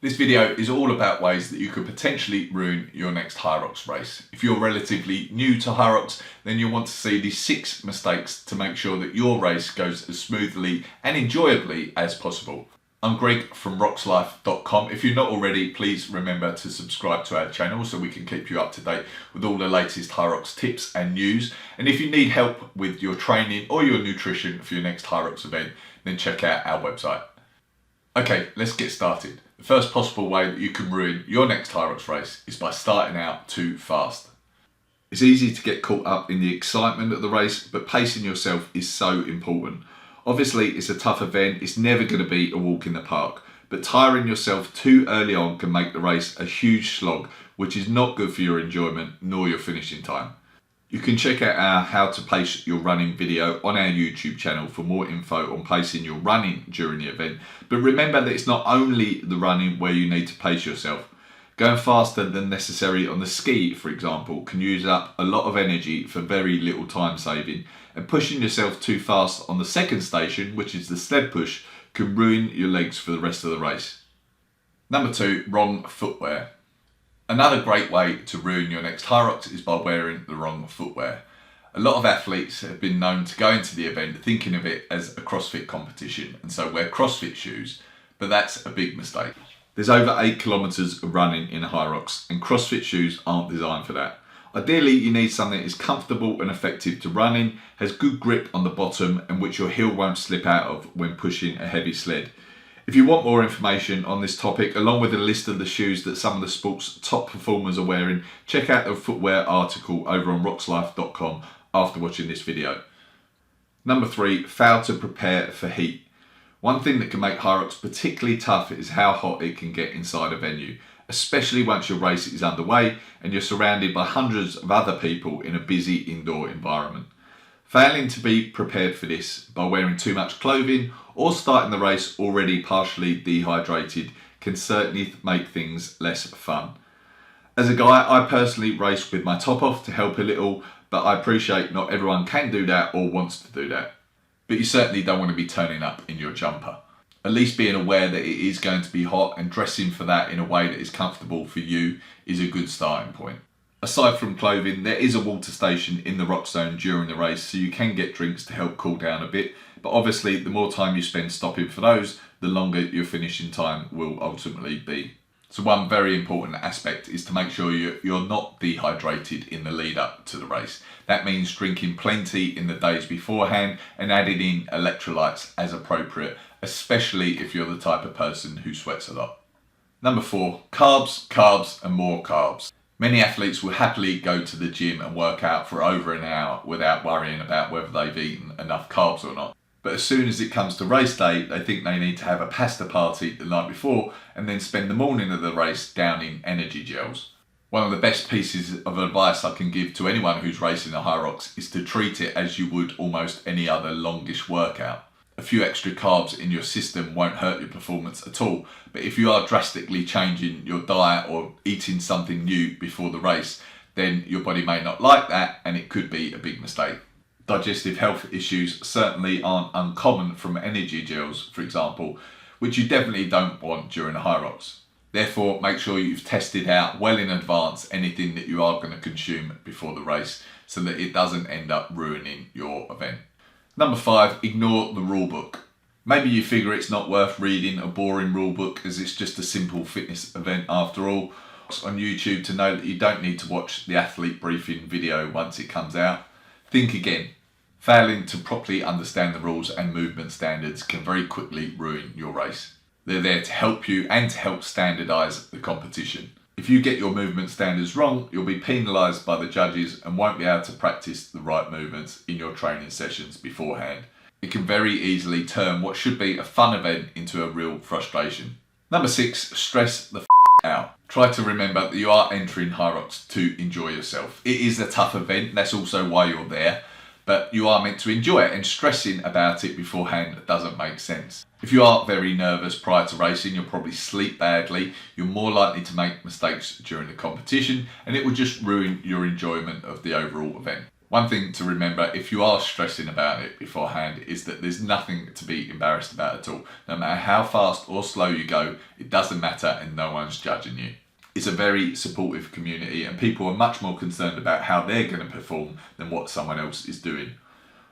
This video is all about ways that you could potentially ruin your next HYROX race. If you're relatively new to HYROX, then you'll want to see these 6 mistakes to make sure that your race goes as smoothly and enjoyably as possible. I'm Greg from HYROXLife.com. If you're not already, please remember to subscribe to our channel so we can keep you up to date with all the latest HYROX tips and news. And if you need help with your training or your nutrition for your next HYROX event, then check out our website. Okay, let's get started. The first possible way that you can ruin your next HYROX race is by starting out too fast. It's easy to get caught up in the excitement of the race, but pacing yourself is so important. Obviously, it's a tough event, it's never going to be a walk in the park, but tiring yourself too early on can make the race a huge slog, which is not good for your enjoyment nor your finishing time. You can check out our How to Pace Your Running video on our YouTube channel for more info on pacing your running during the event. But remember that it's not only the running where you need to pace yourself. Going faster than necessary on the ski, for example, can use up a lot of energy for very little time saving. And pushing yourself too fast on the second station, which is the sled push, can ruin your legs for the rest of the race. Number 2, wrong footwear. Another great way to ruin your next HYROX is by wearing the wrong footwear. A lot of athletes have been known to go into the event thinking of it as a CrossFit competition and so wear CrossFit shoes, but that's a big mistake. There's over 8 kilometers of running in a HYROX and CrossFit shoes aren't designed for that. Ideally, you need something that is comfortable and effective to run in, has good grip on the bottom and which your heel won't slip out of when pushing a heavy sled. If you want more information on this topic, along with a list of the shoes that some of the sport's top performers are wearing, check out the footwear article over on HYROXLife.com after watching this video. Number 3, fail to prepare for heat. One thing that can make HYROX particularly tough is how hot it can get inside a venue, especially once your race is underway and you're surrounded by hundreds of other people in a busy indoor environment. Failing to be prepared for this by wearing too much clothing or starting the race already partially dehydrated can certainly make things less fun. As a guy, I personally race with my top off to help a little, but I appreciate not everyone can do that or wants to do that. But you certainly don't want to be turning up in your jumper. At least being aware that it is going to be hot and dressing for that in a way that is comfortable for you is a good starting point. Aside from clothing, there is a water station in the rock zone during the race, so you can get drinks to help cool down a bit. But obviously, the more time you spend stopping for those, the longer your finishing time will ultimately be. So one very important aspect is to make sure you're not dehydrated in the lead up to the race. That means drinking plenty in the days beforehand and adding in electrolytes as appropriate, especially if you're the type of person who sweats a lot. Number 4, carbs, carbs and more carbs. Many athletes will happily go to the gym and work out for over an hour without worrying about whether they've eaten enough carbs or not. But as soon as it comes to race day, they think they need to have a pasta party the night before and then spend the morning of the race downing energy gels. One of the best pieces of advice I can give to anyone who's racing a HYROX is to treat it as you would almost any other longish workout. A few extra carbs in your system won't hurt your performance at all, but if you are drastically changing your diet or eating something new before the race, then your body may not like that and it could be a big mistake. Digestive health issues certainly aren't uncommon from energy gels, for example, which you definitely don't want during a HYROX. Therefore, make sure you've tested out well in advance anything that you are going to consume before the race so that it doesn't end up ruining your event. Number 5, ignore the rule book. Maybe you figure it's not worth reading a boring rule book as it's just a simple fitness event after all. On YouTube to know that you don't need to watch the athlete briefing video once it comes out. Think again. Failing to properly understand the rules and movement standards can very quickly ruin your race. They're there to help you and to help standardise the competition. If you get your movement standards wrong, you'll be penalised by the judges and won't be able to practice the right movements in your training sessions beforehand. It can very easily turn what should be a fun event into a real frustration. Number 6, stress the out. Try to remember that you are entering HYROX to enjoy yourself. It is a tough event, that's also why you're there, but you are meant to enjoy it and stressing about it beforehand doesn't make sense. If you are very nervous prior to racing, you'll probably sleep badly, you're more likely to make mistakes during the competition and it will just ruin your enjoyment of the overall event. One thing to remember if you are stressing about it beforehand is that there's nothing to be embarrassed about at all. No matter how fast or slow you go, it doesn't matter and no one's judging you. It's a very supportive community and people are much more concerned about how they're going to perform than what someone else is doing.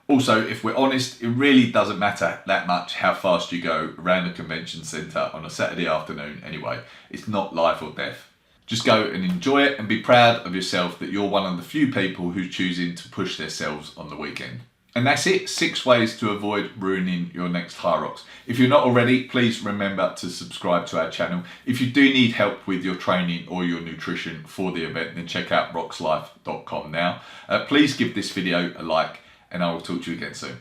Also, if we're honest, it really doesn't matter that much how fast you go around the convention centre on a Saturday afternoon anyway. It's not life or death. Just go and enjoy it and be proud of yourself that you're one of the few people who's choosing to push themselves on the weekend. And that's it, 6 ways to avoid ruining your next HYROX. If you're not already, please remember to subscribe to our channel. If you do need help with your training or your nutrition for the event, then check out HYROXLife.com now. Please give this video a like and I will talk to you again soon.